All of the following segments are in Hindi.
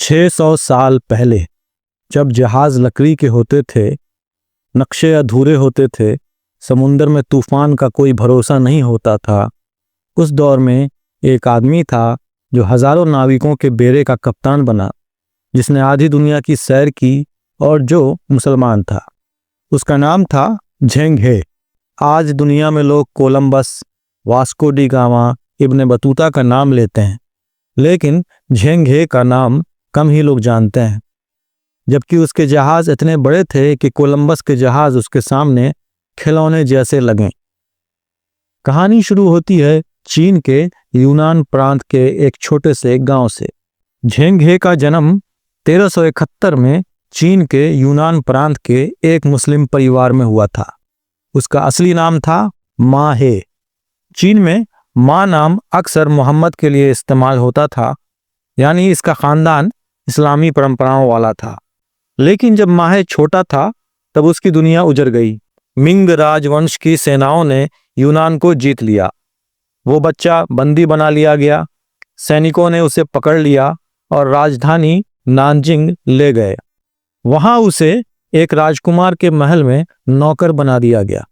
600 साल पहले जब जहाज लकड़ी के होते थे, नक्शे अधूरे होते थे, समुंदर में तूफान का कोई भरोसा नहीं होता था, उस दौर में एक आदमी था जो हजारों नाविकों के बेड़े का कप्तान बना, जिसने आधी दुनिया की सैर की और जो मुसलमान था। उसका नाम था झेंग हे। आज दुनिया में लोग Columbus, Vasco D gamma, Ibn Battuta का नाम लेते हैं, लेकिन झेंग हे का नाम कम ही लोग जानते हैं, जबकि उसके जहाज इतने बड़े थे कि कोलंबस के जहाज उसके सामने खिलौने जैसे लगे। कहानी शुरू होती है चीन के यूनान प्रांत के एक छोटे से गांव से। झेंग हे का जन्म 1371 में चीन के यूनान प्रांत के एक मुस्लिम परिवार में हुआ था। उसका असली नाम था मा हे। चीन में मा नाम अक्सर मोहम्मद के लिए इस्तेमाल होता था, यानी इसका खानदान इस्लामी परंपराओं वाला था। लेकिन जब माहे छोटा था तब उसकी दुनिया उजड़ गई। मिंग राजवंश की सेनाओं ने यूनान को जीत लिया। वो बच्चा बंदी बना लिया गया। सैनिकों ने उसे पकड़ लिया और राजधानी नानजिंग ले गए। वहां उसे एक राजकुमार के महल में नौकर बना दिया गया।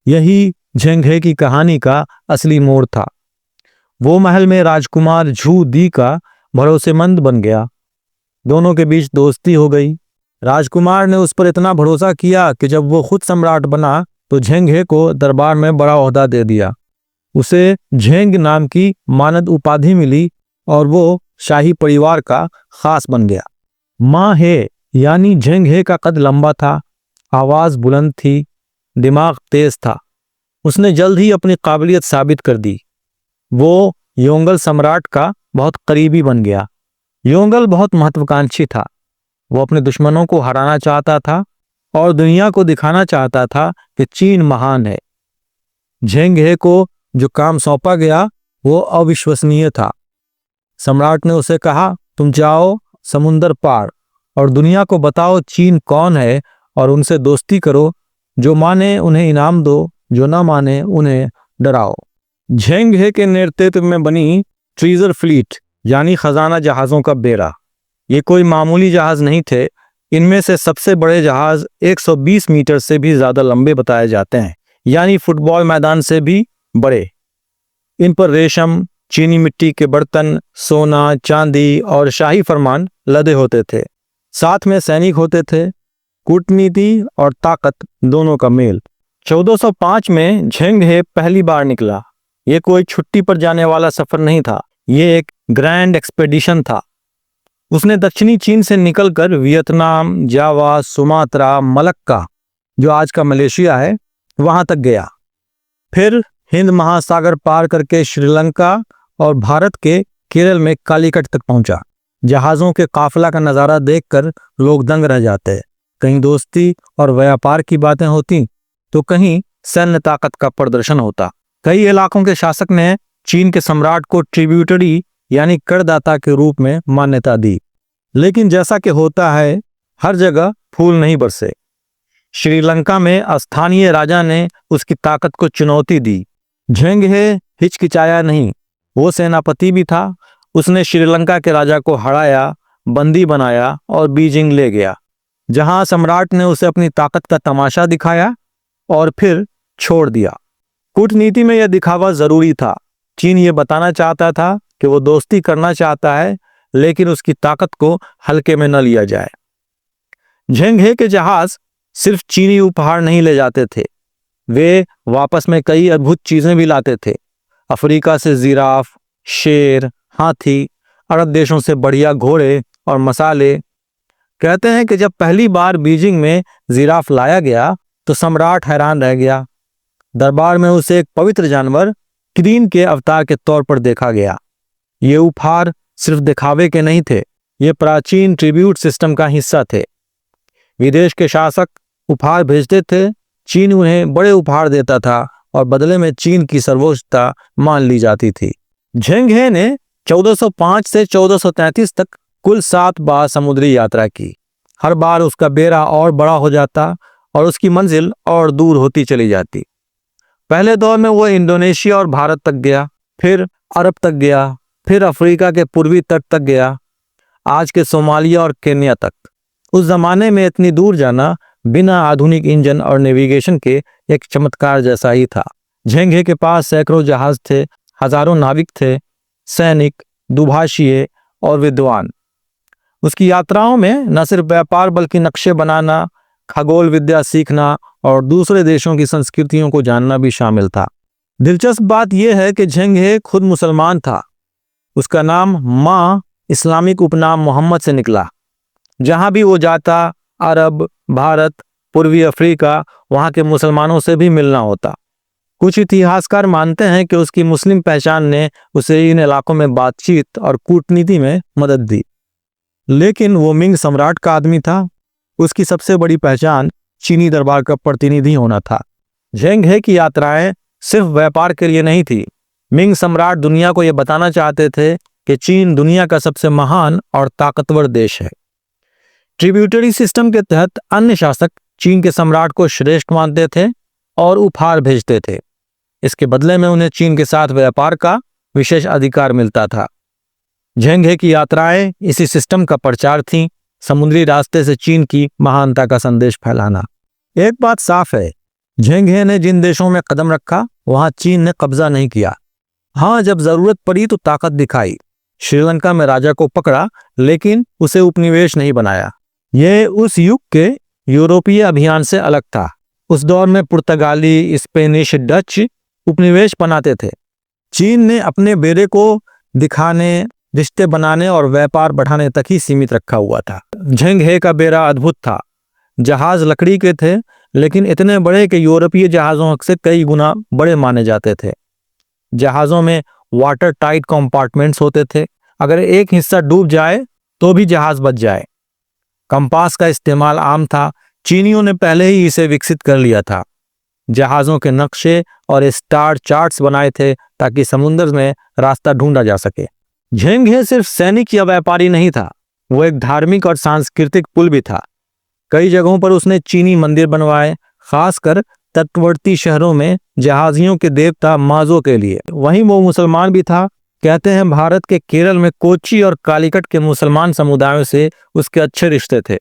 यही झेंग हे की कहानी का असली मोड़ था। वो महल में राजकुमार झू दी का भरोसेमंद बन गया। दोनों के बीच दोस्ती हो गई। राजकुमार ने उस पर इतना भरोसा किया कि जब वो खुद सम्राट बना तो झेंग हे को दरबार में बड़ा ओहदा दे दिया। उसे झेंग नाम की मानद उपाधि मिली और वो शाही परिवार का खास बन गया। मा हे यानी झेंग हे का कद लंबा था, आवाज बुलंद थी, दिमाग तेज था। उसने जल्द ही अपनी काबिलियत साबित कर दी। वो योंगल सम्राट का बहुत करीबी बन गया। योंगल बहुत महत्वाकांक्षी था। वो अपने दुश्मनों को हराना चाहता था और दुनिया को दिखाना चाहता था कि चीन महान है। झेंग हे को जो काम सौंपा गया वो अविश्वसनीय था। सम्राट ने उसे कहा, तुम जाओ समुंदर पार और दुनिया को बताओ चीन कौन है और उनसे दोस्ती करो। जो माने उन्हें इनाम दो, जो ना माने उन्हें डराओ। झेंग हे के नेतृत्व में बनी ट्रीजर फ्लीट यानी खजाना जहाज़ों का बेड़ा। ये कोई मामूली जहाज नहीं थे। इनमें से सबसे बड़े जहाज 120 मीटर से भी ज्यादा लंबे बताए जाते हैं, यानी फुटबॉल मैदान से भी बड़े। इन पर रेशम, चीनी मिट्टी के बर्तन, सोना, चांदी और शाही फरमान लदे होते थे। साथ में सैनिक होते थे। कूटनीति और ताकत दोनों का मेल। 1405 में झेंग हे पहली बार निकला। ये कोई छुट्टी पर जाने वाला सफर नहीं था, ये एक ग्रैंड एक्सपेडिशन था। उसने दक्षिणी चीन से निकलकर वियतनाम, जावा, सुमात्रा, मलक्का जो आज का मलेशिया है, वहां तक गया। फिर हिंद महासागर पार करके श्रीलंका और भारत के केरल में कालीकट तक पहुंचा। जहाजों के काफिला का नजारा देखकर लोग दंग रह जाते। कहीं दोस्ती और व्यापार की बातें होती तो कहीं सैन्य ताकत का प्रदर्शन होता। कई इलाकों के शासक ने चीन के सम्राट को ट्रिब्यूटरी यानी करदाता के रूप में मान्यता दी। लेकिन जैसा कि होता है, हर जगह फूल नहीं बरसे। श्रीलंका में स्थानीय राजा ने उसकी ताकत को चुनौती दी। झेंग हे हिचकिचाया नहीं। वो सेनापति भी था। उसने श्रीलंका के राजा को हराया, बंदी बनाया और बीजिंग ले गया, जहां सम्राट ने उसे अपनी ताकत का तमाशा दिखाया और फिर छोड़ दिया। कूटनीति में यह दिखावा जरूरी था। चीन ये बताना चाहता था कि वो दोस्ती करना चाहता है, लेकिन उसकी ताकत को हल्के में न लिया जाए। झेंग हे के जहाज सिर्फ चीनी उपहार नहीं ले जाते थे, वे वापस में कई अद्भुत चीजें भी लाते थे। अफ्रीका से जिराफ, शेर, हाथी, अरब देशों से बढ़िया घोड़े और मसाले। कहते हैं कि जब पहली बार बीजिंग में जिराफ लाया गया तो सम्राट हैरान रह गया। दरबार में उसे एक पवित्र जानवर क्वीन के अवतार के तौर पर देखा गया। ये उपहार सिर्फ दिखावे के नहीं थे, ये प्राचीन ट्रिब्यूट सिस्टम का हिस्सा थे। विदेश के शासक उपहार भेजते थे, चीन उन्हें बड़े उपहार देता था और बदले में चीन की सर्वोच्चता मान ली जाती थी। झेंग हे ने 1405 से 1433 तक कुल 7 बार समुद्री यात्रा की। हर बार उसका बेड़ा और बड़ा हो जाता और उसकी मंजिल और दूर होती चली जाती। पहले दौर में वो इंडोनेशिया और भारत तक गया, फिर अरब तक गया, फिर अफ्रीका के पूर्वी तट तक गया। आज के सोमालिया और केन्या तक। उस जमाने में इतनी दूर जाना बिना आधुनिक इंजन और नेविगेशन के एक चमत्कार जैसा ही था। झेंग हे के पास सैकड़ों जहाज थे, हजारों नाविक थे, सैनिक, दुभाषीय और विद्वान। उसकी यात्राओं में न सिर्फ व्यापार बल्कि नक्शे बनाना, खगोल विद्या सीखना और दूसरे देशों की संस्कृतियों को जानना भी शामिल था। दिलचस्प बात यह है कि झेंग हे खुद मुसलमान था। उसका नाम माँ इस्लामिक उपनाम मोहम्मद से निकला। जहां भी वो जाता, अरब, भारत, पूर्वी अफ्रीका, वहां के मुसलमानों से भी मिलना होता। कुछ इतिहासकार मानते हैं कि उसकी मुस्लिम पहचान ने उसे इन इलाकों में बातचीत और कूटनीति में मदद दी। लेकिन वो मिंग सम्राट का आदमी था। उसकी सबसे बड़ी पहचान चीनी दरबार का प्रतिनिधि होना था। झेंग हे की यात्राएं सिर्फ व्यापार के लिए नहीं थी। मिंग सम्राट दुनिया को यह बताना चाहते थे कि चीन दुनिया का सबसे महान और ताकतवर देश है। ट्रिब्यूटरी सिस्टम के तहत अन्य शासक चीन के सम्राट को श्रेष्ठ मानते थे और उपहार भेजते थे। इसके बदले में उन्हें चीन के साथ व्यापार का विशेष अधिकार मिलता था। झेंग हे की यात्राएं इसी सिस्टम का प्रचार थीं, समुद्री रास्ते से चीन की महानता का संदेश फैलाना। एक बात साफ है, झेंग हे ने जिन देशों में कदम रखा वहां चीन ने कब्जा नहीं किया। हाँ, जब जरूरत पड़ी तो ताकत दिखाई। श्रीलंका में राजा को पकड़ा लेकिन उसे उपनिवेश नहीं बनाया। यह उस युग के यूरोपीय अभियान से अलग था। उस दौर में पुर्तगाली, स्पेनिश, डच उपनिवेश बनाते थे। चीन ने अपने बेरे को दिखाने, रिश्ते बनाने और व्यापार बढ़ाने तक ही सीमित रखा हुआ था। झेंग हे का बेरा अद्भुत था। जहाज लकड़ी के थे लेकिन इतने बड़े कि यूरोपीय जहाजों से कई गुना बड़े माने जाते थे। जहाजों में वाटर टाइट कंपार्टमेंट्स होते थे। अगर एक हिस्सा डूब जाए तो भी जहाज बच जाए। कंपास का इस्तेमाल आम था। चीनियों ने पहले ही इसे विकसित कर लिया था। जहाजों के नक्शे और स्टार चार्ट्स बनाए थे ताकि समुद्र में रास्ता ढूंढा जा सके। झेंग हे सिर्फ सैनिक या व्यापारी नहीं था, वो एक धार्मिक और सांस्कृतिक पुल भी था। कई जगहों पर उसने चीनी मंदिर बनवाए, खासकर तटवर्ती शहरों में जहाजियों के देवता माजो के लिए। वहीं वो मुसलमान भी था। कहते हैं भारत के केरल में कोच्चि और कालीकट के मुसलमान समुदायों से उसके अच्छे रिश्ते थे।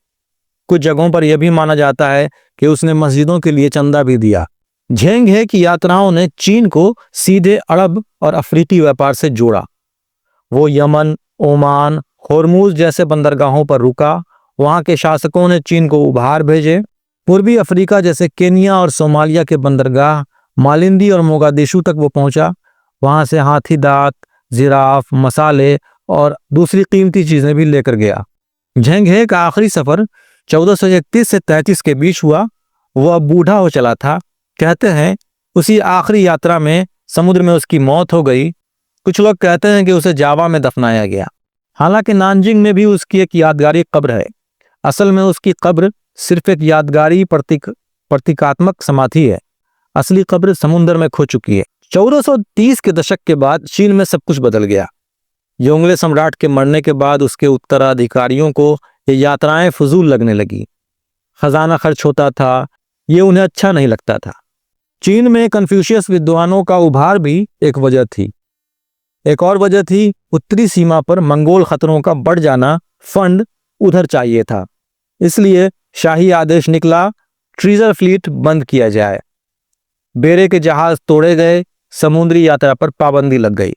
कुछ जगहों पर यह भी माना जाता है कि उसने मस्जिदों के लिए चंदा भी दिया। झेंग हे की यात्राओं ने चीन को सीधे अरब और अफ्रीकी व्यापार से जोड़ा। वो यमन, ओमान, होर्मुज जैसे बंदरगाहों पर रुका। वहां के शासकों ने चीन को उपहार भेजे। पूर्वी अफ्रीका जैसे केन्या और सोमालिया के बंदरगाह मालिंदी और मोगादिशु तक वो पहुंचा। वहां से हाथी दांत, जिराफ, मसाले और दूसरी कीमती चीजें भी लेकर गया। झेंग हे का आखिरी सफर 1431 से 33 के बीच हुआ। वह अब बूढ़ा हो चला था। कहते हैं उसी आखिरी यात्रा में समुद्र में उसकी मौत हो गई। कुछ लोग कहते हैं कि उसे जावा में दफनाया गया। हालांकि नानजिंग में भी उसकी एक यादगारी कब्र है। असल में उसकी कब्र सिर्फ एक यादगारी प्रतीकात्मक समाधि है। असली कब्र समुद्र में खो चुकी है। 1430 के दशक के बाद चीन में सब कुछ बदल गया। योंगले सम्राट के मरने के बाद उसके उत्तराधिकारियों को ये यात्राएं फजूल लगने लगी। खजाना खर्च होता था, ये उन्हें अच्छा नहीं लगता था। चीन में कन्फ्यूशियस विद्वानों का उभार भी एक वजह थी। एक और वजह थी उत्तरी सीमा पर मंगोल खतरों का बढ़ जाना। फंड उधर चाहिए था, इसलिए शाही आदेश निकला, ट्रीजर फ्लीट बंद किया जाए। बेरे के जहाज तोड़े गए, समुद्री यात्रा पर पाबंदी लग गई।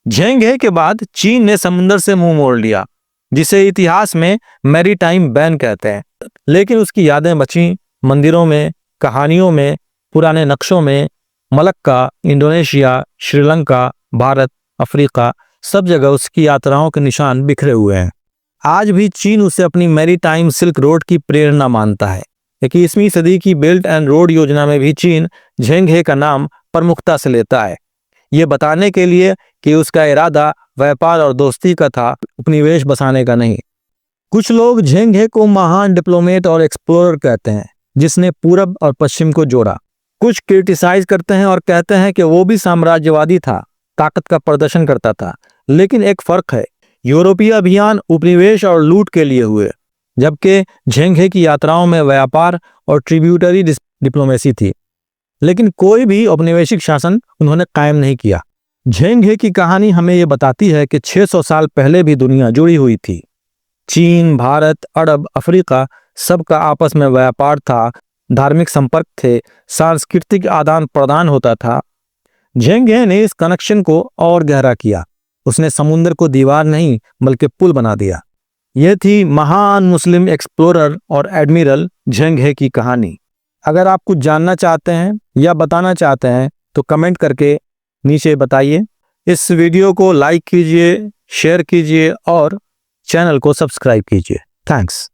झेंग हे के बाद चीन ने समुद्र से मुंह मोड़ लिया, जिसे इतिहास में मैरीटाइम बैन कहते हैं। लेकिन उसकी यादें बची मंदिरों में, कहानियों में, पुराने नक्शों में। Malacca, Indonesia, Sri Lanka, Bharat, Africa, सब जगह उसकी यात्राओं के निशान बिखरे हुए हैं। आज भी चीन उसे अपनी मैरीटाइम सिल्क रोड की प्रेरणा मानता है। 21वीं सदी की बेल्ट एंड रोड योजना में भी चीन झेंग हे का नाम प्रमुखता से लेता है, ये बताने के लिए कि उसका इरादा व्यापार और दोस्ती का था, उपनिवेश बसाने का नहीं। कुछ लोग झेंग हे को महान डिप्लोमेट और एक्सप्लोरर कहते हैं, जिसने पूरब और पश्चिम को जोड़ा। कुछ क्रिटिसाइज करते हैं और कहते हैं कि वो भी साम्राज्यवादी था, ताकत का प्रदर्शन करता था। लेकिन एक फर्क है, यूरोपीय अभियान उपनिवेश और लूट के लिए हुए, जबकि झेंग हे की यात्राओं में व्यापार और ट्रिब्यूटरी डिप्लोमेसी थी। लेकिन कोई भी औपनिवेशिक शासन उन्होंने कायम नहीं किया। झेंग हे की कहानी हमें ये बताती है कि 600 साल पहले भी दुनिया जुड़ी हुई थी। चीन, भारत, अरब, अफ्रीका सबका आपस में व्यापार था, धार्मिक संपर्क थे, सांस्कृतिक आदान प्रदान होता था। झेंग हे ने इस कनेक्शन को और गहरा किया। उसने समुद्र को दीवार नहीं बल्कि पुल बना दिया। यह थी महान मुस्लिम एक्सप्लोरर और एडमिरल झेंग हे की कहानी। अगर आप कुछ जानना चाहते हैं या बताना चाहते हैं तो कमेंट करके नीचे बताइए। इस वीडियो को लाइक कीजिए, शेयर कीजिए और चैनल को सब्सक्राइब कीजिए। थैंक्स।